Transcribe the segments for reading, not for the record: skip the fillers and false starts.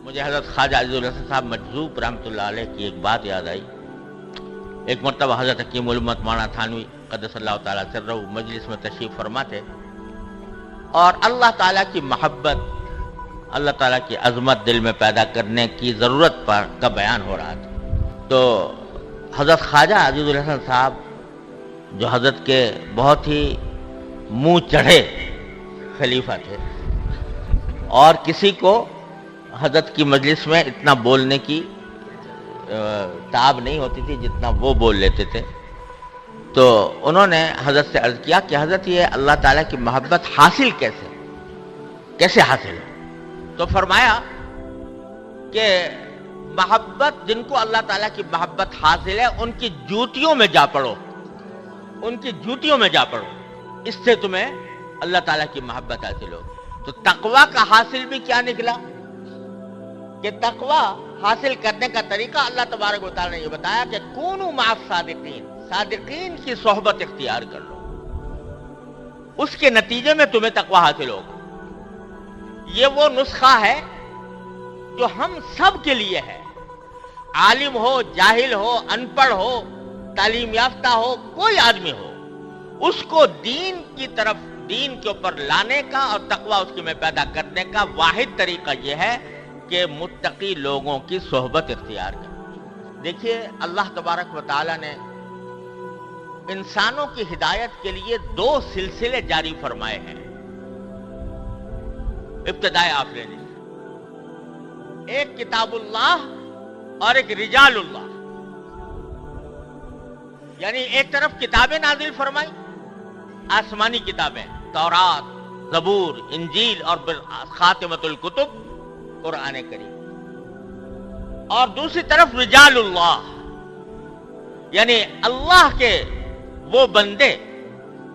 مجھے حضرت خواجہ عزیز الحسن صاحب مجذوب رحمۃ اللہ علیہ کی ایک بات یاد آئی. ایک مرتبہ حضرت حکیم الامت مولانا تھانوی قدس اللہ تعالیٰ سرہ مجلس میں تشریف فرما تھے اور اللہ تعالیٰ کی محبت، اللہ تعالیٰ کی عظمت دل میں پیدا کرنے کی ضرورت پر کا بیان ہو رہا تھا. تو حضرت خواجہ عزیز الحسن صاحب جو حضرت کے بہت ہی منہ چڑھے خلیفہ تھے اور کسی کو حضرت کی مجلس میں اتنا بولنے کی تاب نہیں ہوتی تھی جتنا وہ بول لیتے تھے. تو انہوں نے حضرت سے عرض کیا کہ حضرت یہ اللہ تعالیٰ کی محبت حاصل کیسے حاصل ہو؟ تو فرمایا کہ محبت جن کو اللہ تعالیٰ کی محبت حاصل ہے ان کی جوتیوں میں جا پڑو، ان کی جوتیوں میں جا پڑو، اس سے تمہیں اللہ تعالیٰ کی محبت حاصل ہو. تو تقویٰ کا حاصل بھی کیا نکلا کہ تقویٰ حاصل کرنے کا طریقہ اللہ تبارک و تعالیٰ نے یہ بتایا کہ کونوا مع الصادقین، صادقین کی صحبت اختیار کر لو، اس کے نتیجے میں تمہیں تقویٰ حاصل ہوگا. یہ وہ نسخہ ہے جو ہم سب کے لیے ہے، عالم ہو، جاہل ہو، ان پڑھ ہو، تعلیم یافتہ ہو، کوئی آدمی ہو، اس کو دین کی طرف، دین کے اوپر لانے کا اور تقویٰ اس کے میں پیدا کرنے کا واحد طریقہ یہ ہے کہ متقی لوگوں کی صحبت اختیار کریں. دیکھیے اللہ تبارک و تعالیٰ نے انسانوں کی ہدایت کے لیے 2 سلسلے جاری فرمائے ہیں ابتدائے آفرینی سے، ایک کتاب اللہ اور ایک رجال اللہ. یعنی ایک طرف کتابیں نازل فرمائی، آسمانی کتابیں، تورات، زبور، انجیل اور خاتمۃ الکتب قرآن کریم، اور دوسری طرف رجال اللہ یعنی اللہ کے وہ بندے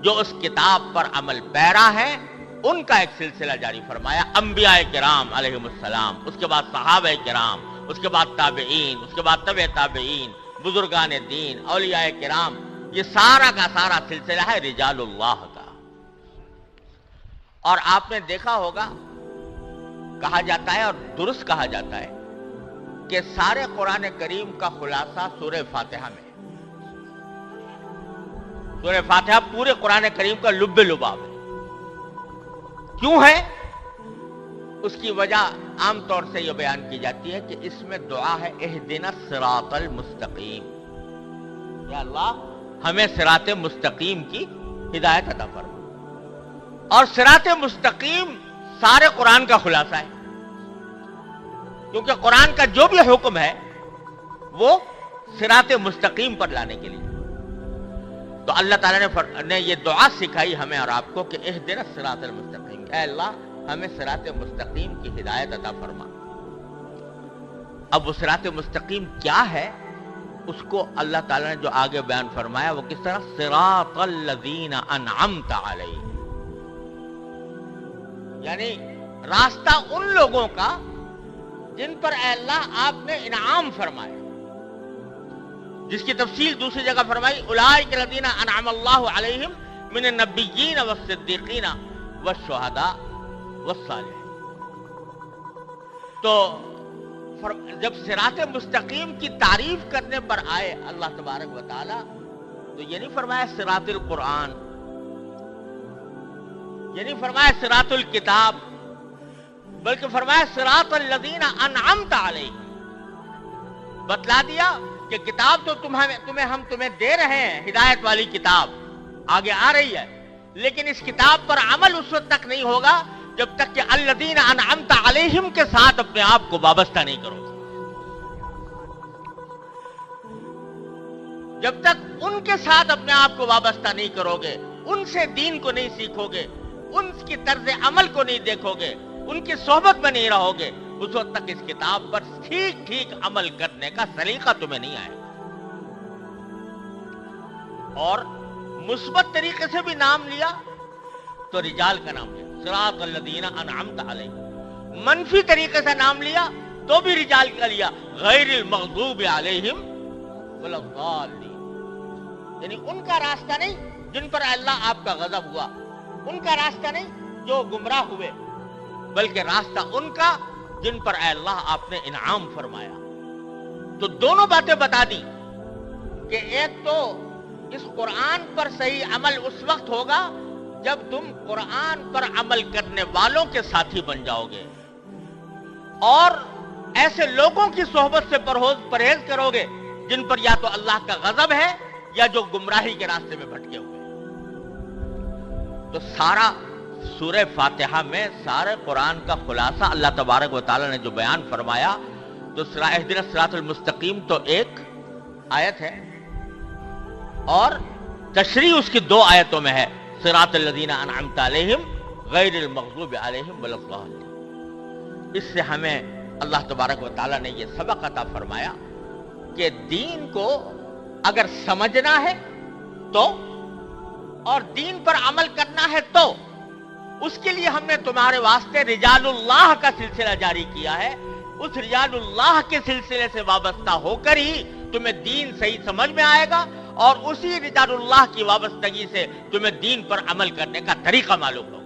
جو اس کتاب پر عمل پیرا ہیں، ان کا ایک سلسلہ جاری فرمایا. انبیاء کرام علیہم السلام، اس کے بعد صحابہ کرام، اس کے بعد تابعین، اس کے بعد تبع تابعین، بزرگان دین، اولیاء کرام، یہ سارا کا سارا سلسلہ ہے رجال اللہ کا. اور آپ نے دیکھا ہوگا، کہا جاتا ہے اور درست کہا جاتا ہے کہ سارے قرآن کریم کا خلاصہ سورہ فاتحہ میں ہے. سورہ فاتحہ پورے قرآن کریم کا لب لباب ہے. کیوں ہے؟ اس کی وجہ عام طور سے یہ بیان کی جاتی ہے کہ اس میں دعا ہے اہدنا الصراط المستقیم، یا اللہ ہمیں صراط مستقیم کی ہدایت عطا فرما. اور صراط مستقیم سارے قرآن کا خلاصہ ہے، کیونکہ قرآن کا جو بھی حکم ہے وہ صراط مستقیم پر لانے کے لیے. تو اللہ تعالیٰ نے یہ دعا سکھائی ہمیں اور آپ کو کہ اہدنا الصراط المستقیم، اے اللہ ہمیں صراط مستقیم کی ہدایت عطا فرما. اب وہ صراط مستقیم کیا ہے، اس کو اللہ تعالیٰ نے جو آگے بیان فرمایا وہ کس طرح، صراط الذین انعمت علیہم، یعنی راستہ ان لوگوں کا جن پر اے اللہ آپ نے انعام فرمایا، جس کی تفصیل دوسری جگہ فرمائی اولئک الذین انعم اللہ علیہم من النبیین والصدیقین والشہداء والصالحین. تو جب صراط مستقیم کی تعریف کرنے پر آئے اللہ تبارک و تعالی تو یہ نہیں فرمایا صراط القرآن، یہ نہیں فرمایا صراط الکتاب، بلکہ فرمایا صراط الذین انعمت علیہم. بتلا دیا کہ کتاب تو ہم تمہیں دے رہے ہیں، ہدایت والی کتاب آگے آ رہی ہے، لیکن اس کتاب پر عمل اس وقت تک نہیں ہوگا جب تک کہ الذین انعمت علیہم کے ساتھ اپنے آپ کو وابستہ نہیں کرو گے. جب تک ان کے ساتھ اپنے آپ کو وابستہ نہیں کرو گے، ان سے دین کو نہیں سیکھو گے، ان کی طرز عمل کو نہیں دیکھو گے، ان کی صحبت میں نہیں رہو گے، اس وقت تک اس کتاب پر ٹھیک ٹھیک عمل کرنے کا سلیقہ تمہیں نہیں آئے. اور مثبت طریقے سے بھی نام لیا تو رجال کا نام لیا، صراط الذین انعمت علیہم. منفی طریقے سے نام لیا تو بھی رجال کا لیا، غیر المغضوب علیہم ولا الضالین، یعنی ان کا راستہ نہیں جن پر اللہ آپ کا غضب ہوا، ان کا راستہ نہیں جو گمراہ ہوئے، بلکہ راستہ ان کا جن پر اے اللہ آپ نے انعام فرمایا. تو دونوں باتیں بتا دی کہ ایک تو اس قرآن پر صحیح عمل اس وقت ہوگا جب تم قرآن پر عمل کرنے والوں کے ساتھی بن جاؤ گے اور ایسے لوگوں کی صحبت سے پرہیز کرو گے جن پر یا تو اللہ کا غضب ہے یا جو گمراہی کے راستے میں بھٹکے ہوئے. تو سارا سورہ فاتحہ میں سارے قرآن کا خلاصہ اللہ تبارک و تعالی نے جو بیان فرمایا، تو اہدنا الصراط المستقیم تو ایک آیت ہے اور تشریح اس کی 2 آیتوں میں ہے، صراط الذین انعمت علیہم غیر المغضوب علیہم ولا الضالین. اس سے ہمیں اللہ تبارک و تعالی نے یہ سبق عطا فرمایا کہ دین کو اگر سمجھنا ہے تو اور دین پر عمل کرنا ہے تو اس کے لیے ہم نے تمہارے واسطے رجال اللہ کا سلسلہ جاری کیا ہے. اس رجال اللہ کے سلسلے سے وابستہ ہو کر ہی تمہیں دین صحیح سمجھ میں آئے گا اور اسی رجال اللہ کی وابستگی سے تمہیں دین پر عمل کرنے کا طریقہ معلوم ہوگا.